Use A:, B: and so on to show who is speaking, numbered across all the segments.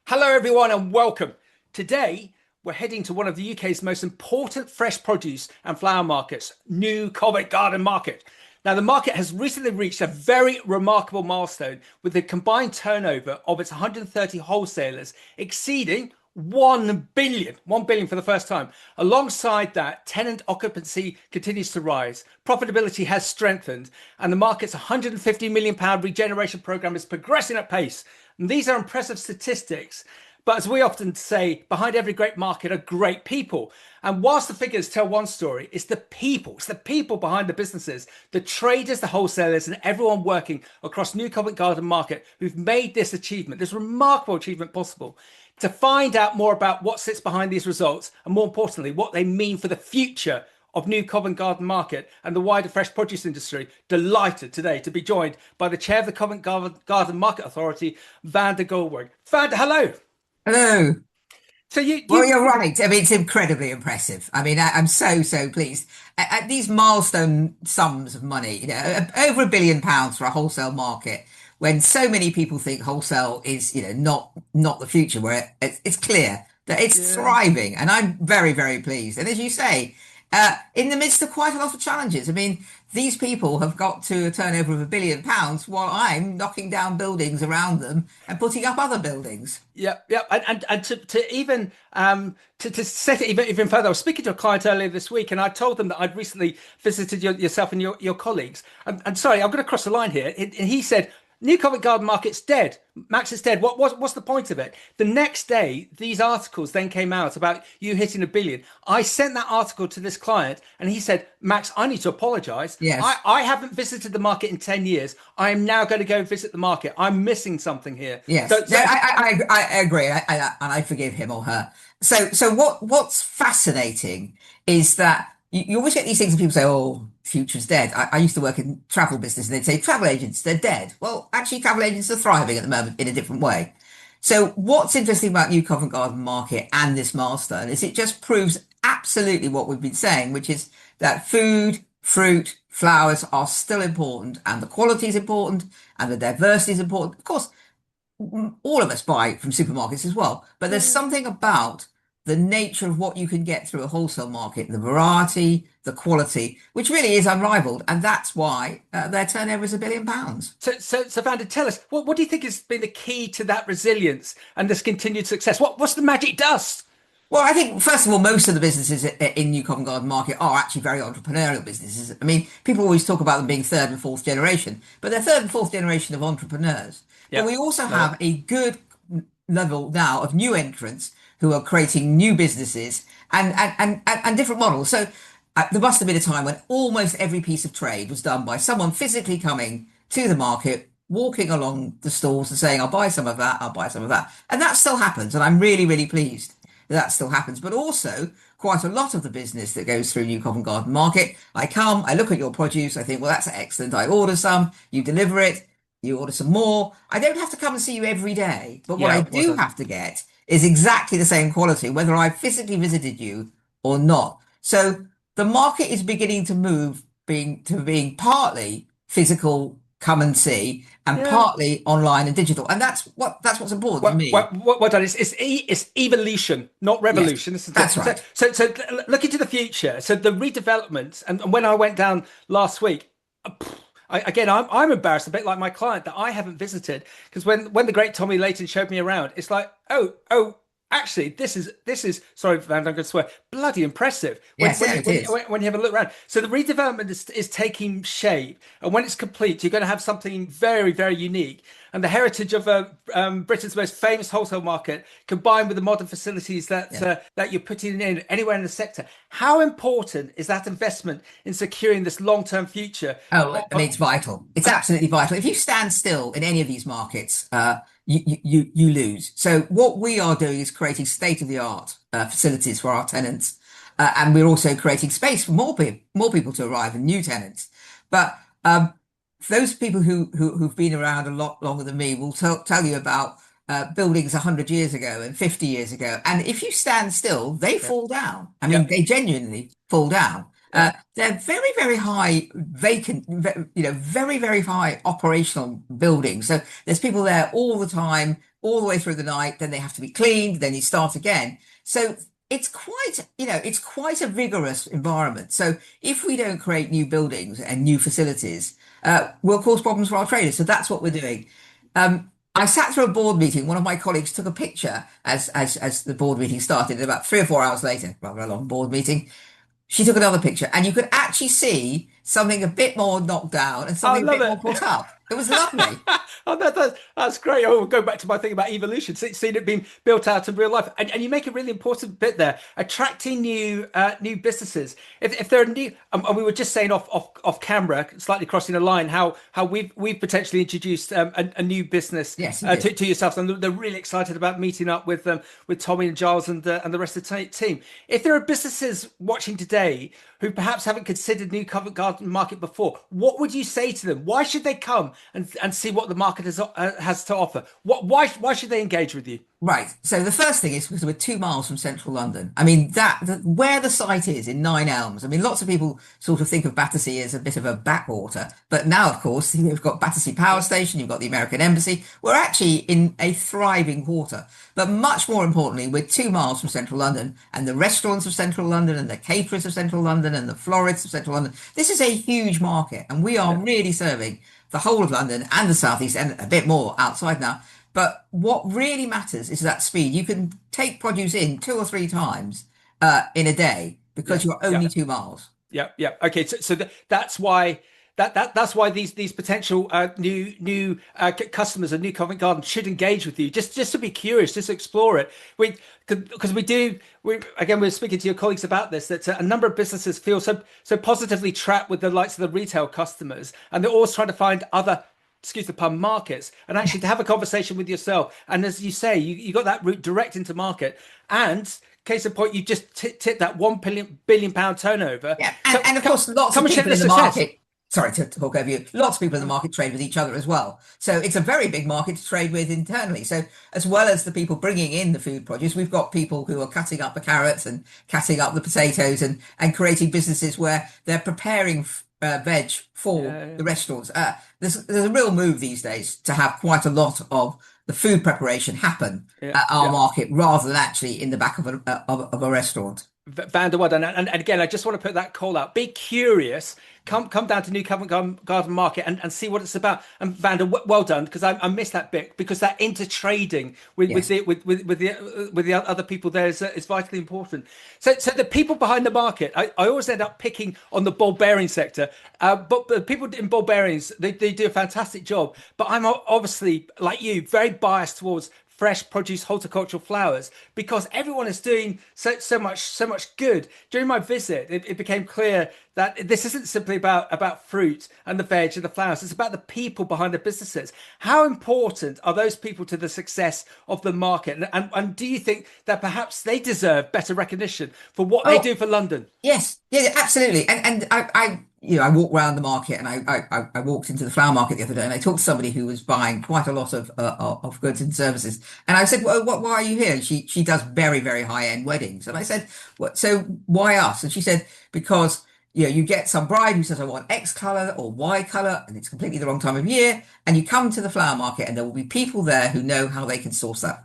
A: Hello, everyone, and welcome. Today, we're heading to one of the UK's most important fresh produce and flower markets, New Covent Garden Market. Now, the market has recently reached a very remarkable milestone with the combined turnover of its 130 wholesalers exceeding 1 billion, 1 billion for the first time. Alongside that, tenant occupancy continues to rise, profitability has strengthened, and the market's £150 million regeneration program is progressing at pace. And these are impressive statistics. But as we often say, behind every great market are great people. And whilst the figures tell one story, it's the people. It's the people behind the businesses, the traders, the wholesalers, and everyone working across New Covent Garden Market who've made this achievement, this remarkable achievement possible. To find out more about what sits behind these results, and more importantly, what they mean for the future of New Covent Garden Market and the wider fresh produce industry, delighted today to be joined by the chair of the Covent Garden Market Authority, Wanda Goldwag. Wanda, hello.
B: Hello.
A: So
B: Well, you're right. I mean, it's incredibly impressive. I mean, I'm so pleased. At these milestone sums of money, over £1 billion for a wholesale market, when so many people think wholesale is, not the future, where it's clear that it's
A: yeah.
B: thriving, and I'm very pleased. And as you say, in the midst of quite a lot of challenges. I mean, these people have got to a turnover of £1 billion while I'm knocking down buildings around them and putting up other buildings.
A: Yeah, and to even to set it even further, I was speaking to a client earlier this week, and I told them that I'd recently visited yourself and your colleagues. And sorry, I'm going to cross the line here. And he said, New Covent Garden Market's dead. Max, it's dead. What's the point of it? The next day, these articles then came out about you hitting 1 billion. I sent that article to this client, and he said, Max, I need to apologize. I,
B: Yes.
A: I haven't visited the market in 10 years. I am now going to go visit the market. I'm missing something here.
B: Yes,
A: So,
B: no,
A: so
B: I agree, and I forgive him or her. So what's fascinating is that you always get these things, and people say, "Oh, future's dead." I used to work in travel business, and they'd say, "Travel agents, they're dead." Well, actually, travel agents are thriving at the moment in a different way. So what's interesting about New Covent Garden Market and this milestone is it just proves absolutely what we've been saying, which is that food, fruit, flowers are still important, and the quality is important, and the diversity is important. Of course all of us buy from supermarkets as well, but there's
A: yeah.
B: something about the nature of what you can get through a wholesale market, the variety, the quality, which really is unrivaled, and that's why their turnover is £1 billion.
A: So, Vanda, tell us what do you think has been the key to that resilience and this continued success? What's the magic dust?
B: Well, I think first of all, most of the businesses in New Covent Garden Market are actually very entrepreneurial businesses. I mean, people always talk about them being third and fourth generation, but they're third and fourth generation of entrepreneurs. But we
A: Yep,
B: also
A: love
B: have
A: it.
B: a good level now of new entrants who are creating new businesses and different models. So there must have been a time when almost every piece of trade was done by someone physically coming to the market, walking along the stalls and saying, "I'll buy some of that, I'll buy some of that." And that still happens. And I'm really pleased that that still happens. But also, quite a lot of the business that goes through New Covent Garden Market, I come, I look at your produce, I think, well, that's excellent. I order some, you deliver it, you order some more. I don't have to come and see you every day, but what I
A: Yeah, well
B: do
A: done.
B: have to get is exactly the same quality, whether I physically visited you or not. So the market is beginning to move being partly physical, come and see, and
A: Yeah.
B: partly online and digital. And that's what's important to me.
A: What done? It's evolution, not
B: Yes,
A: revolution, isn't it?
B: that's right.
A: Look into the future. So the redevelopment, and when I went down last week, again, I'm embarrassed a bit like my client that I haven't visited because when the great Tommy Layton showed me around, it's like, oh, actually, this is sorry, Van, I'm going to swear, bloody impressive
B: Yes, yeah, it is.
A: when you have a look around. So the redevelopment is taking shape, and when it's complete, you're going to have something very unique. And the heritage of Britain's most famous wholesale market, combined with the modern facilities
B: Yeah.
A: that you're putting in anywhere in the sector, how important is that investment in securing this long-term future?
B: Oh, I mean, it's vital. It's absolutely vital. If you stand still in any of these markets, you lose. So what we are doing is creating state-of-the-art facilities for our tenants, and we're also creating space for more people to arrive and new tenants. But those people who've been around a lot longer than me will tell you about buildings 100 years ago and 50 years ago. And if you stand still, they
A: Yep,
B: fall down. I mean,
A: yep.
B: they genuinely fall down.
A: Yeah.
B: They're very, very high vacant, very, very high operational buildings. So there's people there all the time, all the way through the night. Then they have to be cleaned. Then you start again. So it's quite a vigorous environment. So if we don't create new buildings and new facilities, we'll cause problems for our traders. So that's what we're doing. I sat through a board meeting. One of my colleagues took a picture as the board meeting started. About 3 or 4 hours later, rather a long board meeting, she took another picture, and you could actually see something a bit more knocked down and
A: I
B: something a
A: love
B: bit more
A: it.
B: put up. It was lovely.
A: Oh, that's great. Oh, we'll go back to my thing about evolution, seeing it being built out in real life, and you make a really important bit there: attracting new businesses. If there are new, and we were just saying off camera, slightly crossing the line, how we've potentially introduced a new business
B: Yes, you did.
A: to yourselves, and they're really excited about meeting up with Tommy and Giles and the rest of the team. If there are businesses watching today who perhaps haven't considered New Covent Garden Market before, what would you say to them? Why should they come and see what the market has to offer? Why should they engage with you?
B: Right. So the first thing is because we're 2 miles from central London. I mean, where the site is in Nine Elms. I mean, lots of people sort of think of Battersea as a bit of a backwater, but now, of course, you've got Battersea Power Station, you've got the American Embassy. We're actually in a thriving quarter. But much more importantly, we're 2 miles from central London, and the restaurants of central London, and the caterers of central London, and the florists of central London. This is a huge market, and we are
A: Yeah,
B: really serving the whole of London and the southeast, and a bit more outside now. But what really matters is that speed. You can take produce in 2 or 3 times in a day
A: yeah,
B: because you're
A: yeah.
B: only 2 miles.
A: Yeah, yeah. Okay, so that's why that's why these potential new customers of New Covent Garden should engage with you, just to be curious, just to explore it. Because we again we're speaking to your colleagues about this, that a number of businesses feel so positively trapped with the likes of the retail customers, and they're always trying to find other, excuse the pun, markets, and actually to have a conversation with yourself. And as you say, you got that route direct into market. And case in point, you just tipped that 1 billion pound turnover.
B: Yeah, and of course, lots
A: Come
B: of
A: and share
B: people
A: the
B: in the
A: success.
B: market. Sorry to talk over you. Lots of people in the market trade with each other as well. So it's a very big market to trade with internally. So as well as the people bringing in the food produce, we've got people who are cutting up the carrots and cutting up the potatoes and creating businesses where they're preparing veg for
A: Yeah,
B: the restaurants. There's a real move these days to have quite a lot of the food preparation happen
A: yeah,
B: at our
A: yeah.
B: market rather than actually in the back of a restaurant.
A: Wanda, well done. And again, I just want to put that call out. Be curious. Come down to New Covent Garden Market and see what it's about. And Vanda, well done, because I missed that bit, because that intertrading
B: Yes.
A: with the other people there is vitally important. So the people behind the market, I always end up picking on the ball bearing sector, but the people in ball bearings, they do a fantastic job. But I'm obviously, like you, very biased towards fresh produce, horticultural flowers, because everyone is doing so much good. During my visit, it became clear that this isn't simply about fruit and the veg and the flowers. It's about the people behind the businesses. How important are those people to the success of the market? And do you think that perhaps they deserve better recognition for what they
B: Oh,
A: do for London?
B: yes, yeah, absolutely. And I walk around the market, and I walked into the flower market the other day, and I talked to somebody who was buying quite a lot of goods and services. And I said, "Well, why are you here?" And she does very, very high end weddings. And I said, "What? So why us?" And she said, "Because you get some bride who says, 'I want X color or Y color,' and it's completely the wrong time of year. And you come to the flower market, and there will be people there who know how they can source that.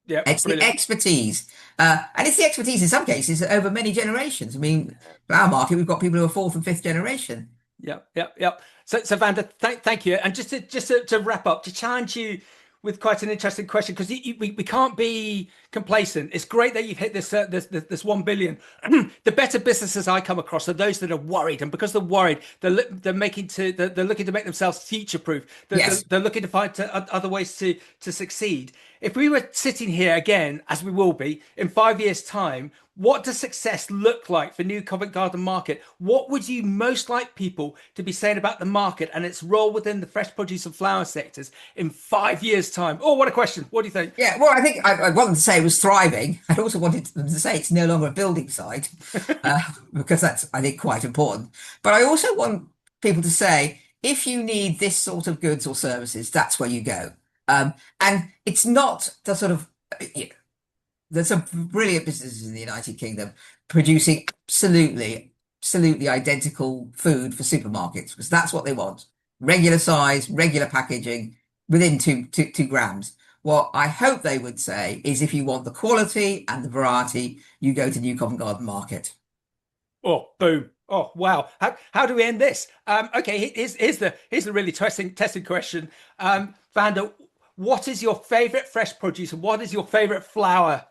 A: Yeah,
B: It's the
A: brilliant.
B: expertise, and it's the expertise in some cases over many generations. I mean, for our market, we've got people who are fourth and fifth generation.
A: Yeah, yeah, yeah. So Vanda, thank you. And just to wrap up, to challenge you with quite an interesting question, because we can't be complacent. It's great that you've hit this 1 billion. The better businesses I come across are those that are worried, and because they're worried, they're looking to make themselves future proof.
B: Yes.
A: They're looking to find other ways to succeed. If we were sitting here again, as we will be in 5 years' time, what does success look like for New Covent Garden Market? What would you most like people to be saying about the market and its role within the fresh produce and flower sectors in 5 years' time? Oh, what a question. What do you think?
B: Yeah. Well, I think I wanted to say it was thriving. I also wanted them to say it's no longer a building site, because that's, I think, quite important. But I also want people to say, if you need this sort of goods or services, that's where you go. And it's not the sort of, there's some brilliant businesses in the United Kingdom producing absolutely absolutely identical food for supermarkets because that's what they want. Regular size, regular packaging within 2 grams. What I hope they would say is if you want the quality and the variety, you go to New Covent Garden Market.
A: Oh, boom. Oh, wow. How do we end this? Okay, here's the really testing question. Vanda, what is your favorite fresh produce and what is your favorite flour?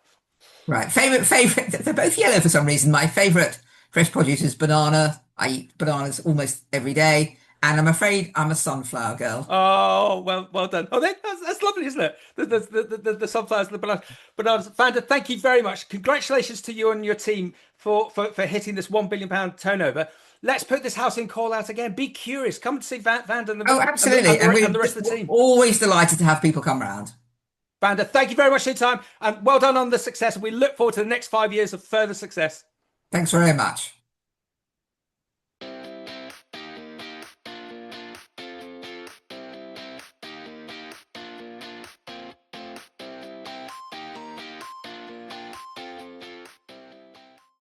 B: Right. Favorite. They're both yellow for some reason. My favorite fresh produce is banana. I eat bananas almost every day. And I'm afraid I'm a sunflower girl.
A: Oh, well done. Oh, that's lovely, isn't it? The sunflowers, the bananas. Vanda, thank you very much. Congratulations to you and your team for hitting this £1 billion turnover. Let's put this house in call out again. Be curious. Come and see Vanda and
B: Oh, absolutely.
A: and the rest of the
B: We're
A: team.
B: always delighted to have people come round.
A: Vanda, thank you very much for your time and well done on the success. And we look forward to the next 5 years of further success.
B: Thanks very much.